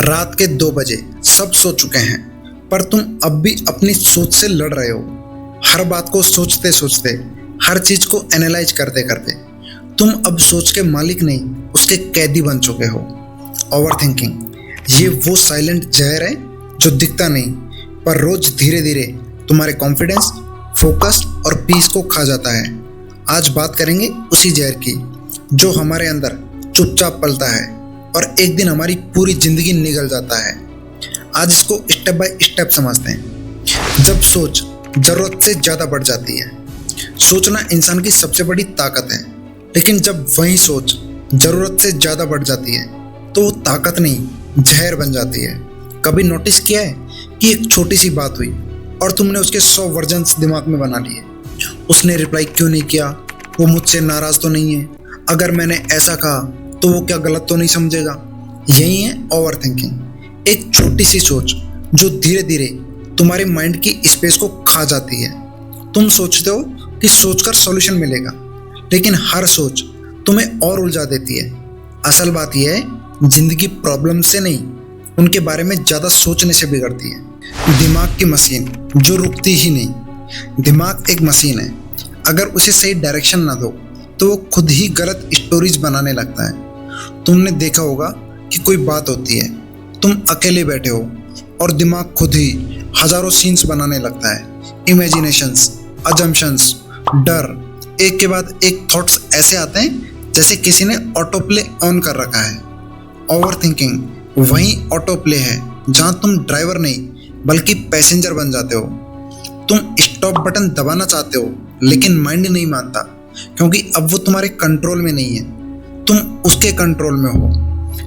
रात के 2 बजे सब सो चुके हैं, पर तुम अब भी अपनी सोच से लड़ रहे हो। हर बात को सोचते सोचते, हर चीज को एनालाइज करते करते तुम अब सोच के मालिक नहीं, उसके कैदी बन चुके हो। ओवर थिंकिंग ये वो साइलेंट जहर है जो दिखता नहीं, पर रोज धीरे धीरे तुम्हारे कॉन्फिडेंस, फोकस और पीस को खा जाता है। आज बात करेंगे उसी जहर की जो हमारे अंदर चुपचाप पलता है और एक दिन हमारी पूरी जिंदगी निगल जाता है। आज इसको स्टेप बाय स्टेप समझते हैं। जब सोच जरूरत से ज़्यादा बढ़ जाती है। सोचना इंसान की सबसे बड़ी ताकत है, लेकिन जब वही सोच जरूरत से ज़्यादा बढ़ जाती है तो वो ताकत नहीं, जहर बन जाती है। कभी नोटिस किया है कि एक छोटी सी बात हुई और तुमने उसके 100 वर्जन्स दिमाग में बना लिए। उसने रिप्लाई क्यों नहीं किया, वो मुझसे नाराज़ तो नहीं है, अगर मैंने ऐसा कहा तो वो क्या गलत तो नहीं समझेगा। यही है ओवर थिंकिंग, एक छोटी सी सोच जो धीरे धीरे तुम्हारे माइंड की स्पेस को खा जाती है। तुम सोचते हो कि सोचकर सॉल्यूशन मिलेगा, लेकिन हर सोच तुम्हें और उलझा देती है। असल बात यह है, जिंदगी प्रॉब्लम से नहीं, उनके बारे में ज़्यादा सोचने से बिगड़ती है। दिमाग की मशीन जो रुकती ही नहीं। दिमाग एक मशीन है, अगर उसे सही डायरेक्शन ना दो तो वो खुद ही गलत स्टोरीज बनाने लगता है। तुमने देखा होगा कि कोई बात होती है, तुम अकेले बैठे हो और दिमाग खुद ही हजारों सीन्स बनाने लगता है। इमेजिनेशंस, अजम्पशंस, डर, एक के बाद एक थॉट्स ऐसे आते हैं जैसे किसी ने ऑटो प्ले ऑन कर रखा है। ओवर थिंकिंग वही ऑटो प्ले है जहाँ तुम ड्राइवर नहीं बल्कि पैसेंजर बन जाते हो। तुम स्टॉप बटन दबाना चाहते हो, लेकिन माइंड नहीं मानता, क्योंकि अब वो तुम्हारे कंट्रोल में नहीं है, तुम उसके कंट्रोल में हो।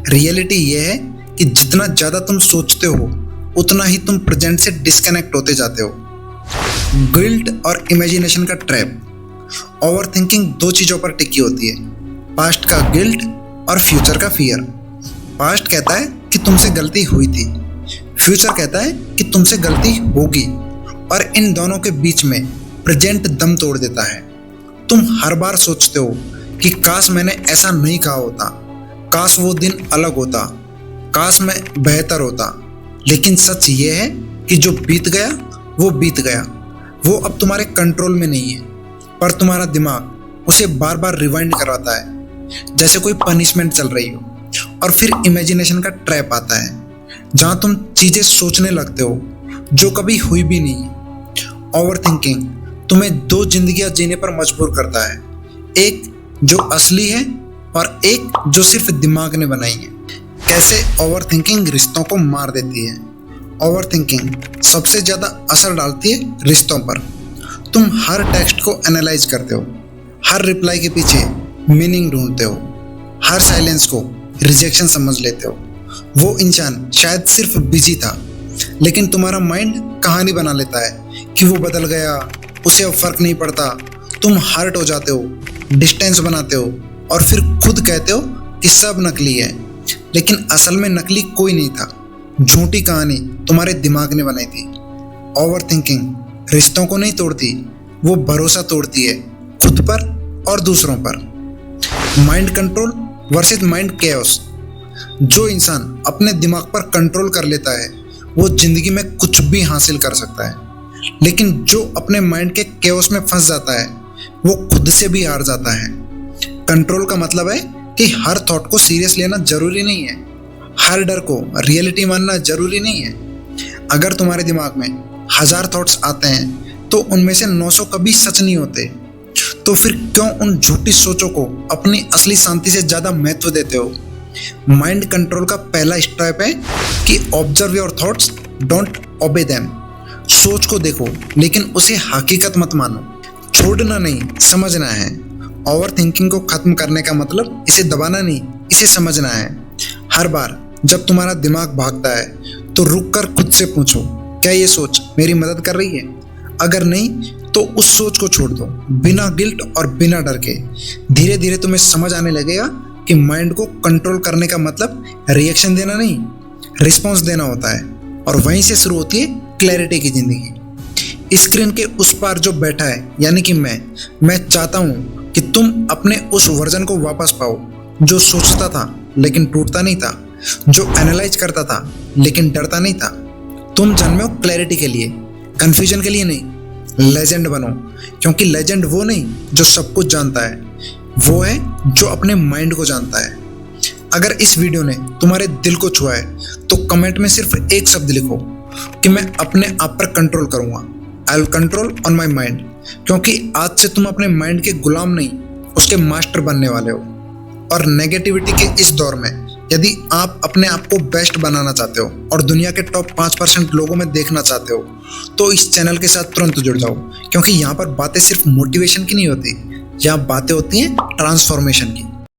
रियलिटी ये है कि जितना ज़्यादा तुम सोचते हो उतना ही तुम प्रेजेंट से डिस्कनेक्ट होते जाते हो। गिल्ट और इमेजिनेशन का ट्रैप। ओवर थिंकिंग 2 चीज़ों पर टिकी होती है, पास्ट का गिल्ट और फ्यूचर का फियर। पास्ट कहता है कि तुमसे गलती हुई थी, फ्यूचर कहता है कि तुमसे गलती होगी, और इन दोनों के बीच में प्रेजेंट दम तोड़ देता है। तुम हर बार सोचते हो कि काश मैंने ऐसा नहीं कहा होता, काश वो दिन अलग होता, काश मैं बेहतर होता। लेकिन सच ये है कि जो बीत गया वो बीत गया, वो अब तुम्हारे कंट्रोल में नहीं है, पर तुम्हारा दिमाग उसे बार बार रिवाइंड करवाता है जैसे कोई पनिशमेंट चल रही हो। और फिर इमेजिनेशन का ट्रैप आता है, जहाँ तुम चीज़ें सोचने लगते हो जो कभी हुई भी नहीं है। ओवर थिंकिंग तुम्हें 2 जिंदगियां जीने पर मजबूर करता है, एक जो असली है और एक जो सिर्फ दिमाग ने बनाई है। कैसे ओवर थिंकिंग रिश्तों को मार देती है। ओवर थिंकिंग सबसे ज़्यादा असर डालती है रिश्तों पर। तुम हर टेक्स्ट को एनालाइज करते हो, हर रिप्लाई के पीछे मीनिंग ढूंढते हो, हर साइलेंस को रिजेक्शन समझ लेते हो। वो इंसान शायद सिर्फ बिजी था, लेकिन तुम्हारा माइंड कहानी बना लेता है कि वो बदल गया, उसे अब फर्क नहीं पड़ता। तुम हर्ट हो जाते हो, डिस्टेंस बनाते हो और फिर खुद कहते हो कि सब नकली है, लेकिन असल में नकली कोई नहीं था। झूठी कहानी तुम्हारे दिमाग ने बनाई थी। ओवर थिंकिंग रिश्तों को नहीं तोड़ती, वो भरोसा तोड़ती है, खुद पर और दूसरों पर। Mind control versus mind chaos. जो इंसान अपने दिमाग पर कंट्रोल कर लेता है वो जिंदगी में कुछ भी हासिल कर सकता है, लेकिन जो अपने माइंड के कैओस में फंस जाता है वो खुद से भी हार जाता है। कंट्रोल का मतलब है कि हर थॉट को सीरियस लेना जरूरी नहीं है, हर डर को रियलिटी मानना जरूरी नहीं है। अगर तुम्हारे दिमाग में 1000 थॉट्स आते हैं तो उनमें से 900 कभी सच नहीं होते, तो फिर क्यों उन झूठी सोचों को अपनी असली शांति से ज़्यादा महत्व देते हो। माइंड कंट्रोल का पहला स्टेप है कि ऑब्जर्व योर थॉट्स, डोंट ओबे देम। सोच को देखो, लेकिन उसे हकीकत मत मानो। छोड़ना नहीं, समझना है। ओवर थिंकिंग को खत्म करने का मतलब इसे दबाना नहीं, इसे समझना है। हर बार जब तुम्हारा दिमाग भागता है तो रुक कर खुद से पूछो, क्या ये सोच मेरी मदद कर रही है? अगर नहीं तो उस सोच को छोड़ दो, बिना गिल्ट और बिना डर के। धीरे धीरे तुम्हें समझ आने लगेगा कि माइंड को कंट्रोल करने का मतलब रिएक्शन देना नहीं, रिस्पॉन्स देना होता है, और वहीं से शुरू होती है क्लैरिटी की जिंदगी। स्क्रीन के उस पार जो बैठा है, यानी कि मैं चाहता हूँ कि तुम अपने उस वर्जन को वापस पाओ जो सोचता था लेकिन टूटता नहीं था, जो एनालाइज करता था लेकिन डरता नहीं था। तुम जन्मे हो क्लैरिटी के लिए, कंफ्यूजन के लिए नहीं। लेजेंड बनो, क्योंकि लेजेंड वो नहीं जो सब कुछ जानता है, वो है जो अपने माइंड को जानता है। अगर इस वीडियो ने तुम्हारे दिल को छुआ है तो कमेंट में सिर्फ एक शब्द लिखो कि मैं अपने आप पर कंट्रोल करूंगा। I will control on my mind, क्योंकि आज से तुम अपने माइंड के गुलाम नहीं, उसके मास्टर बनने वाले हो। और नेगेटिविटी के इस दौर में यदि आप अपने आप को बेस्ट बनाना चाहते हो और दुनिया के टॉप 5% लोगों में देखना चाहते हो तो इस चैनल के साथ तुरंत जुड़ जाओ, क्योंकि यहाँ पर बातें सिर्फ मोटिवेशन की नहीं होती, यहाँ बातें होती हैं ट्रांसफॉर्मेशन की।